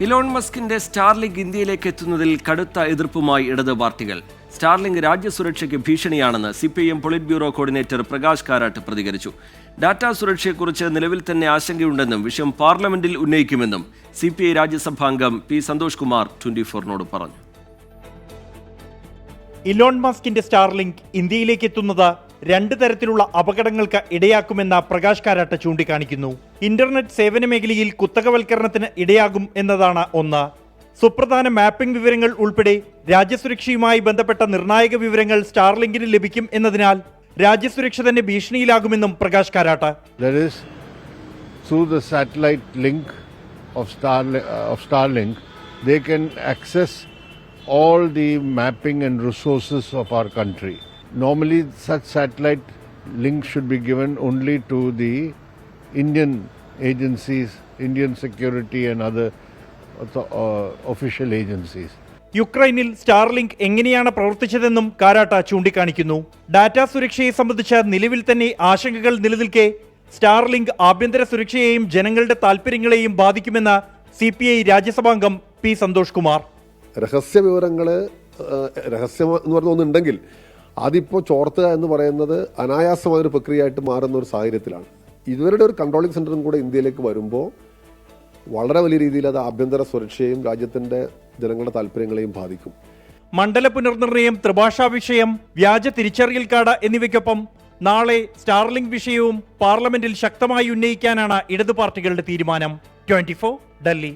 Elon മസ്കിന്റെ Starlink ഇന്ത്യയിലേക്ക് എത്തുന്നതിൽ കടുത്ത എതിർപ്പുമായി ഇടത് പാർട്ടികൾ. സ്റ്റാർലിങ്ക് രാജ്യസുരക്ഷയ്ക്ക് ഭീഷണിയാണെന്ന് CPIM polit bureau coordinator Prakash Karat പ്രതികരിച്ചു. ഡാറ്റാ സുരക്ഷയെക്കുറിച്ച് നിലവിൽ തന്നെ ആശങ്കയുണ്ടെന്നും വിഷയം പാർലമെന്റിൽ ഉന്നയിക്കുമെന്നും CPI രാജ്യസഭാംഗം P. സന്തോഷ് കുമാർ 24-നോട് പറഞ്ഞു. ഇലോൺ മസ്കിന്റെ സ്റ്റാർലിങ്ക് ഇന്ത്യയിലേക്ക് എത്തുന്നത് രണ്ട് തരത്തിലുള്ള അപകടങ്ങൾക്ക് ഇടയാക്കുമെന്ന പ്രകാശ് കാരാട്ട് ചൂണ്ടിക്കാണിക്കുന്നു. ഇന്റർനെറ്റ് സേവന മേഖലയിൽ കുത്തകവൽക്കരണത്തിന് ഇടയാകും എന്നതാണ് ഒന്ന്. സുപ്രധാന മാപ്പിംഗ് വിവരങ്ങൾ ഉൾപ്പെടെ രാജ്യസുരക്ഷയുമായി ബന്ധപ്പെട്ട നിർണായക വിവരങ്ങൾ സ്റ്റാർലിങ്കിന് ലഭിക്കും എന്നതിനാൽ രാജ്യസുരക്ഷ തന്നെ ഭീഷണിയിലാകുമെന്നും Prakash Karat. Through the satellite link of Starlink, they can access all the mapping and resources of our country. Normally, such satellite links should be given only to the Indian agencies, Indian security and other official agencies. യുക്രൈനിൽ Starlink എങ്ങനെയാണ് പ്രവർത്തിച്ചതെന്നും കാരാട്ട് ചൂണ്ടിക്കാണിക്കുന്നു. Data സുരക്ഷയെ സംബന്ധിച്ച നിലവിൽ തന്നെ ആശങ്കകൾ നിലനിൽക്കെ Starlink ആഭ്യന്തര സുരക്ഷയെയും ജനങ്ങളുടെ താൽപര്യങ്ങളെയും ബാധിക്കുമെന്ന് CPI രാജ്യസഭാംഗം P. സന്തോഷ് കുമാർ. രഹസ്യ വിവരങ്ങൾ രഹസ്യം എന്ന് പറഞ്ഞ ഒന്നുണ്ടെങ്കിൽ അതിപ്പോൾ ചോർത്തുക എന്ന് പറയുന്നത് അനായാസമായൊരു പ്രക്രിയയായിട്ട് മാറുന്ന ഒരു സാഹചര്യത്തിലാണ്. ഇവരുടെ ഒരു കൺട്രോളിംഗ് സെന്ററും കൂടെ ഇന്ത്യയിലേക്ക് വരുമ്പോൾ വളരെ വലിയ രീതിയിൽ അത് ആഭ്യന്തര സുരക്ഷയും രാജ്യത്തിന്റെ ജനങ്ങളുടെ താല്പര്യങ്ങളെയും ബാധിക്കും. മണ്ഡല പുനർനിർണയം, ത്രിഭാഷാ വിഷയം, വ്യാജ തിരിച്ചറിയൽ കാർഡ് എന്നിവയ്ക്കൊപ്പം നാളെ സ്റ്റാർലിങ്ക് വിഷയവും പാർലമെന്റിൽ ശക്തമായി ഉന്നയിക്കാനാണ് ഇടതു പാർട്ടികളുടെ തീരുമാനം. 24 ഡൽഹി.